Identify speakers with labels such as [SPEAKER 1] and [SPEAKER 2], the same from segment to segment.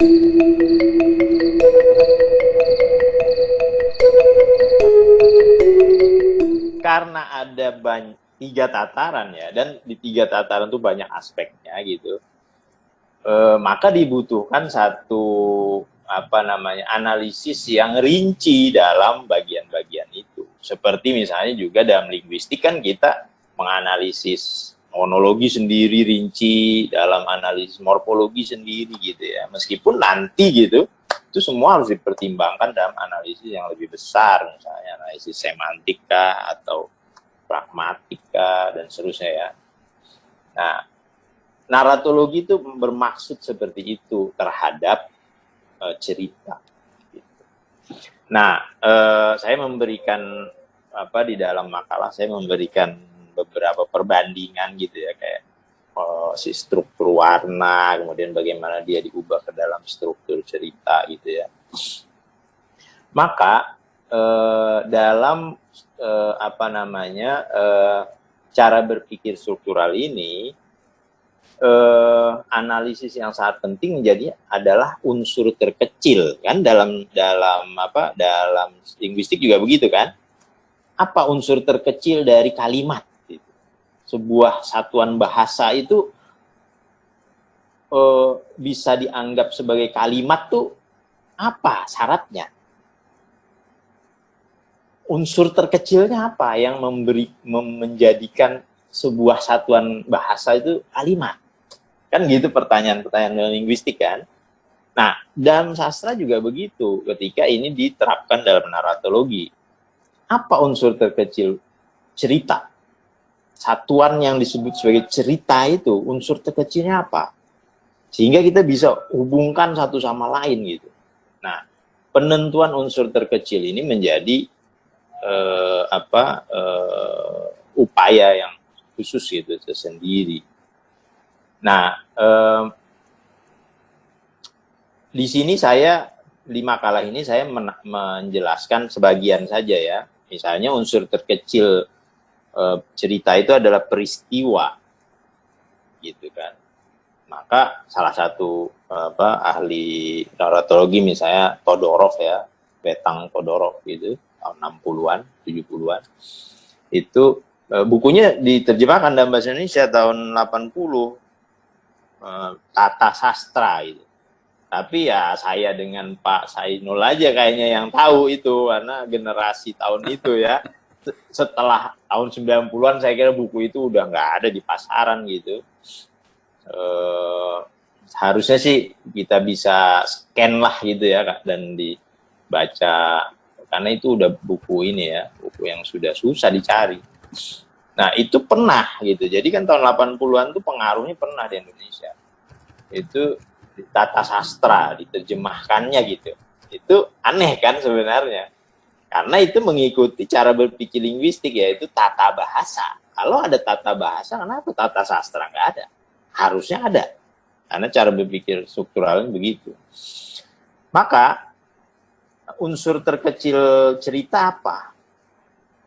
[SPEAKER 1] Karena ada tiga tataran ya, dan di tiga tataran itu banyak aspeknya gitu, maka dibutuhkan satu analisis yang rinci dalam bagian-bagian itu. Seperti misalnya juga dalam linguistik kan kita menganalisis monologi sendiri rinci, dalam analisis morfologi sendiri gitu ya. Meskipun nanti gitu itu semua harus dipertimbangkan dalam analisis yang lebih besar, misalnya analisis semantika atau pragmatika dan seterusnya ya. Nah, naratologi itu bermaksud seperti itu terhadap cerita. Gitu. Nah, saya memberikan di dalam makalah saya memberikan beberapa perbandingan gitu ya, kayak si struktur warna, kemudian bagaimana dia diubah ke dalam struktur cerita gitu ya. Maka dalam cara berpikir struktural ini, analisis yang sangat penting menjadi adalah unsur terkecil kan, dalam linguistik juga begitu kan. Apa unsur terkecil dari kalimat? Sebuah satuan bahasa itu bisa dianggap sebagai kalimat tuh apa syaratnya? Unsur terkecilnya apa yang menjadikan sebuah satuan bahasa itu kalimat? Kan gitu pertanyaan-pertanyaan linguistik kan. Nah, dalam sastra juga begitu ketika ini diterapkan dalam naratologi. Apa unsur terkecil cerita? Satuan yang disebut sebagai cerita itu unsur terkecilnya apa? Sehingga kita bisa hubungkan satu sama lain gitu. Nah, penentuan unsur terkecil ini menjadi upaya yang khusus gitu tersendiri. Nah, di sini di makalah ini saya menjelaskan sebagian saja ya. Misalnya unsur terkecil cerita itu adalah peristiwa, gitu kan. Maka salah satu ahli naratologi misalnya Todorov ya, Betang Todorov gitu, tahun 60-an, 70-an. Itu bukunya diterjemahkan dalam bahasa Indonesia tahun 80, tata sastra gitu. Tapi ya saya dengan Pak Sainul aja kayaknya yang tahu itu, karena generasi tahun itu ya. Setelah tahun 90-an saya kira buku itu udah nggak ada di pasaran gitu. Harusnya sih kita bisa scan lah gitu ya Kak, dan dibaca, karena itu udah buku ini ya, buku yang sudah susah dicari. Nah itu pernah gitu, jadi kan tahun 80-an tuh pengaruhnya pernah di Indonesia. Itu tata sastra, diterjemahkannya gitu. Itu aneh kan sebenarnya. Karena itu mengikuti cara berpikir linguistik, yaitu tata bahasa. Kalau ada tata bahasa, kenapa tata sastra nggak ada? Harusnya ada. Karena cara berpikir strukturalnya begitu. Maka, unsur terkecil cerita apa?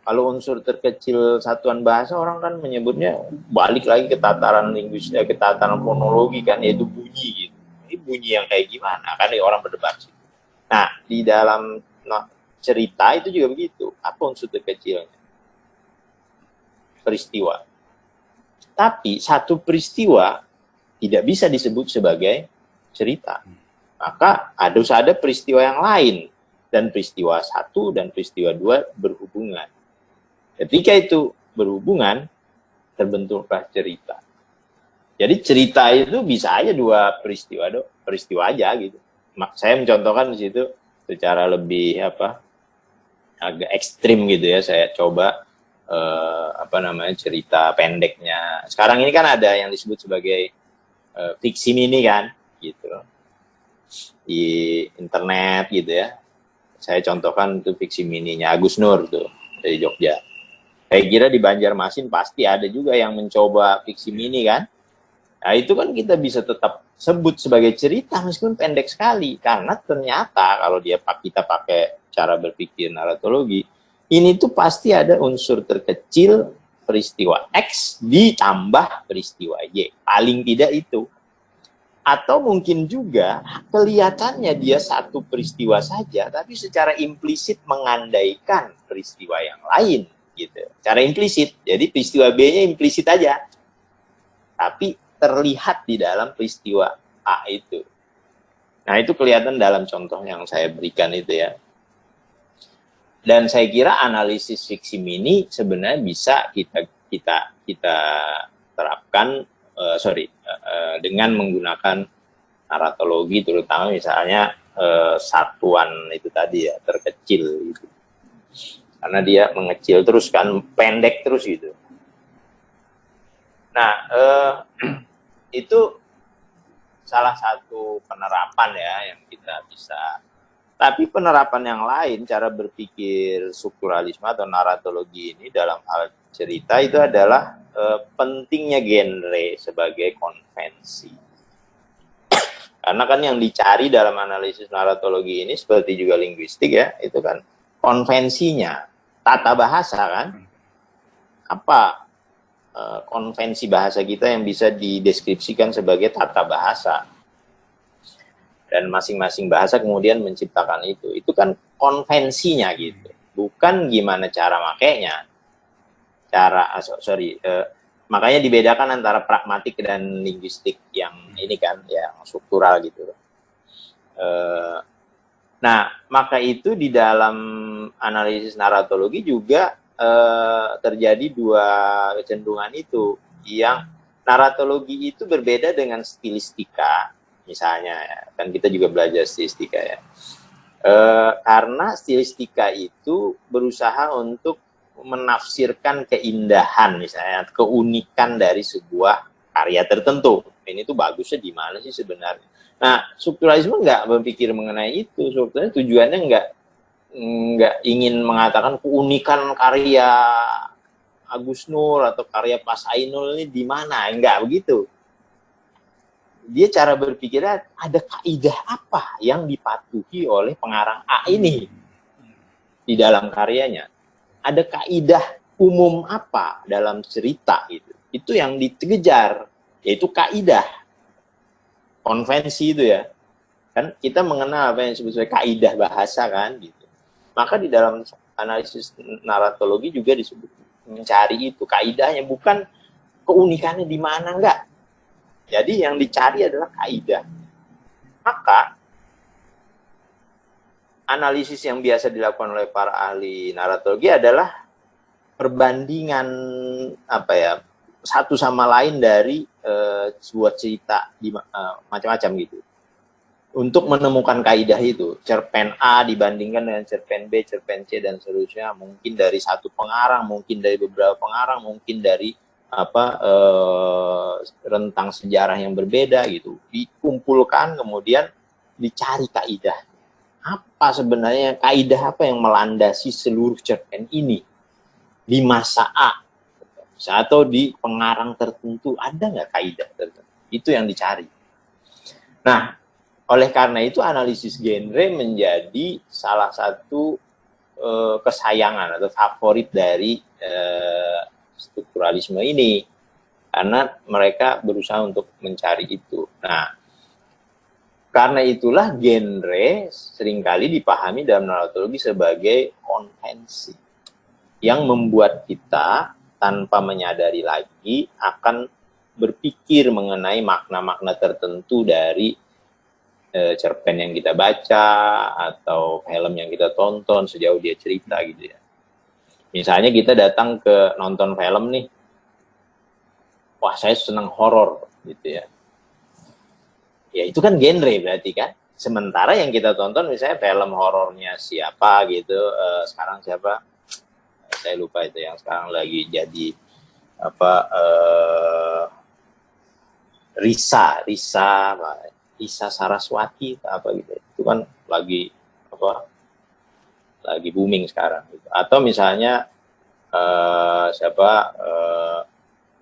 [SPEAKER 1] Kalau unsur terkecil satuan bahasa, orang kan menyebutnya balik lagi ke tataran linguistik, ke tataran fonologi kan, yaitu bunyi gitu. Ini bunyi yang kayak gimana? Kan orang berdebat. Nah, di dalam cerita itu juga begitu. Apa unsur terkecilnya? Peristiwa. Tapi satu peristiwa tidak bisa disebut sebagai cerita. Maka harus ada peristiwa yang lain. Dan peristiwa satu dan peristiwa dua berhubungan. Ketika itu berhubungan, terbentuklah cerita. Jadi cerita itu bisa aja dua peristiwa aja gitu. Saya mencontohkan di situ secara lebih agak ekstrim gitu ya, saya coba cerita pendeknya. Sekarang ini kan ada yang disebut sebagai fiksi mini kan, gitu di internet gitu ya. Saya contohkan itu fiksi mininya Agus Nur tuh dari Jogja. Saya kira di Banjarmasin pasti ada juga yang mencoba fiksi mini kan. Nah itu kan kita bisa tetap sebut sebagai cerita meskipun pendek sekali, karena ternyata kalau kita pakai cara berpikir naratologi, ini tuh pasti ada unsur terkecil peristiwa X ditambah peristiwa Y, paling tidak itu. Atau mungkin juga kelihatannya dia satu peristiwa saja, tapi secara implisit mengandaikan peristiwa yang lain, gitu. Cara implisit, jadi peristiwa B-nya implisit aja, tapi terlihat di dalam peristiwa A itu. Nah, itu kelihatan dalam contoh yang saya berikan itu ya. Dan saya kira analisis fiksi mini sebenarnya bisa kita terapkan dengan menggunakan naratologi, terutama misalnya satuan itu tadi ya, terkecil gitu. Karena dia mengecil terus kan, pendek terus gitu. Nah, itu salah satu penerapan ya yang kita bisa. Tapi penerapan yang lain, cara berpikir strukturalisme atau naratologi ini dalam hal cerita itu adalah pentingnya genre sebagai konvensi. Karena kan yang dicari dalam analisis naratologi ini seperti juga linguistik ya, itu kan konvensinya, tata bahasa kan. Apa konvensi bahasa kita yang bisa dideskripsikan sebagai tata bahasa? Dan masing-masing bahasa kemudian menciptakan itu. Itu kan konvensinya gitu. Bukan gimana cara makainya. Makanya dibedakan antara pragmatik dan linguistik yang ini kan, yang struktural gitu. Nah, maka itu di dalam analisis naratologi juga terjadi dua kecenderungan itu. Yang naratologi itu berbeda dengan stilistika, misalnya ya, kan kita juga belajar stilistika ya. Karena stilistika itu berusaha untuk menafsirkan keindahan misalnya, keunikan dari sebuah karya tertentu. Ini tuh bagusnya di mana sih sebenarnya? Nah, strukturalisme nggak berpikir mengenai itu. Sebetulnya tujuannya nggak ingin mengatakan keunikan karya Agus Nur atau karya Pas Ainul ini di mana, enggak begitu. Dia cara berpikirnya ada kaidah apa yang dipatuhi oleh pengarang A ini di dalam karyanya. Ada kaidah umum apa dalam cerita itu. Itu yang dikejar, yaitu kaidah. Konvensi itu ya. Kan kita mengenal apa yang disebut sebagai kaidah bahasa kan gitu. Maka di dalam analisis naratologi juga disebut mencari itu kaidahnya, bukan keunikannya di mana, enggak. Jadi yang dicari adalah kaidah. Maka analisis yang biasa dilakukan oleh para ahli naratologi adalah perbandingan satu sama lain dari sebuah cerita macam-macam gitu. Untuk menemukan kaidah itu, cerpen A dibandingkan dengan cerpen B, cerpen C dan seterusnya, mungkin dari satu pengarang, mungkin dari beberapa pengarang, mungkin dari rentang sejarah yang berbeda gitu, dikumpulkan kemudian dicari kaidah. Apa sebenarnya kaidah apa yang melandasi seluruh cerpen ini di masa A atau di pengarang tertentu, ada nggak kaidah tertentu? Itu yang dicari. Nah, oleh karena itu analisis genre menjadi salah satu kesayangan atau favorit dari strukturalisme ini, karena mereka berusaha untuk mencari itu. Nah, karena itulah genre seringkali dipahami dalam naratologi sebagai konvensi yang membuat kita tanpa menyadari lagi akan berpikir mengenai makna-makna tertentu dari cerpen yang kita baca atau film yang kita tonton sejauh dia cerita gitu ya. Misalnya kita datang ke nonton film nih, wah saya senang horor gitu ya. Ya itu kan genre berarti kan. Sementara yang kita tonton misalnya film horornya siapa gitu, sekarang siapa? Saya lupa itu yang sekarang lagi jadi Risa Saraswati apa gitu. Itu kan lagi booming sekarang gitu. Atau misalnya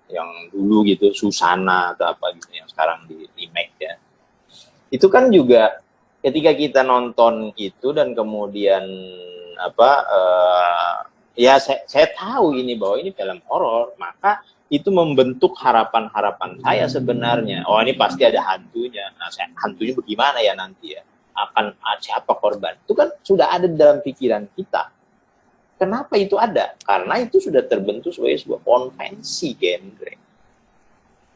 [SPEAKER 1] yang dulu gitu Susana atau apa gitu yang sekarang di remake ya. Itu kan juga ketika kita nonton itu dan kemudian ya saya tahu ini bahwa ini film horor, maka itu membentuk harapan-harapan saya sebenarnya. Oh, ini pasti ada hantunya. Nah, hantunya bagaimana ya nanti ya? Akan siapa korban? Itu kan sudah ada dalam pikiran kita. Kenapa itu ada? Karena itu sudah terbentuk sebagai sebuah konvensi genre.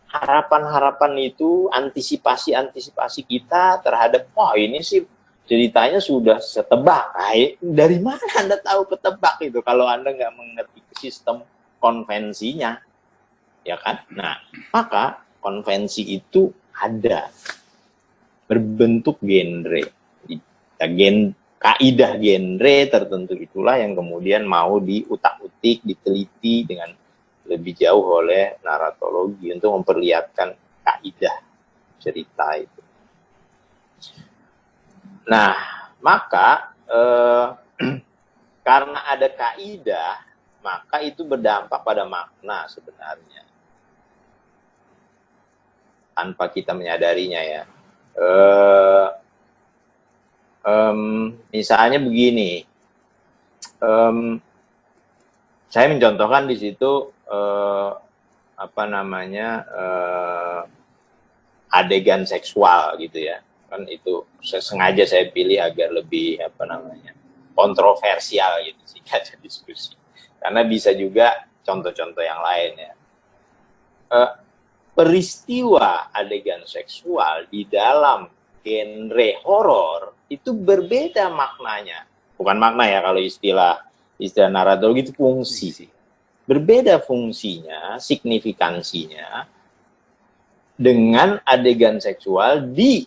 [SPEAKER 1] Harapan-harapan itu, antisipasi-antisipasi kita terhadap, wah ini sih ceritanya sudah setebak. Nah, dari mana Anda tahu ketebak itu kalau Anda nggak mengerti sistem konvensinya? Ya kan? Nah, maka konvensi itu ada berbentuk genre. Kaidah genre tertentu itulah yang kemudian mau diutak-utik, diteliti dengan lebih jauh oleh naratologi untuk memperlihatkan kaidah cerita itu. Nah, maka karena ada kaidah, maka itu berdampak pada makna sebenarnya. Tanpa kita menyadarinya ya. Misalnya begini, saya mencontohkan di situ adegan seksual gitu ya, kan itu sengaja saya pilih agar lebih kontroversial gitu sehingga diskusi, karena bisa juga contoh-contoh yang lain ya. Peristiwa adegan seksual di dalam genre horor itu berbeda maknanya. Bukan makna ya, kalau istilah naratologi itu fungsi. Berbeda fungsinya, signifikansinya dengan adegan seksual di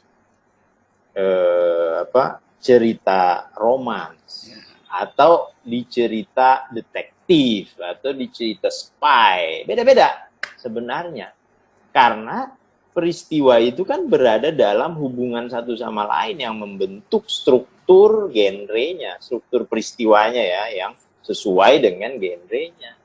[SPEAKER 1] cerita romans atau di cerita detektif atau di cerita spy. Beda-beda sebenarnya. Karena peristiwa itu kan berada dalam hubungan satu sama lain yang membentuk struktur genrenya, struktur peristiwanya ya, yang sesuai dengan genrenya.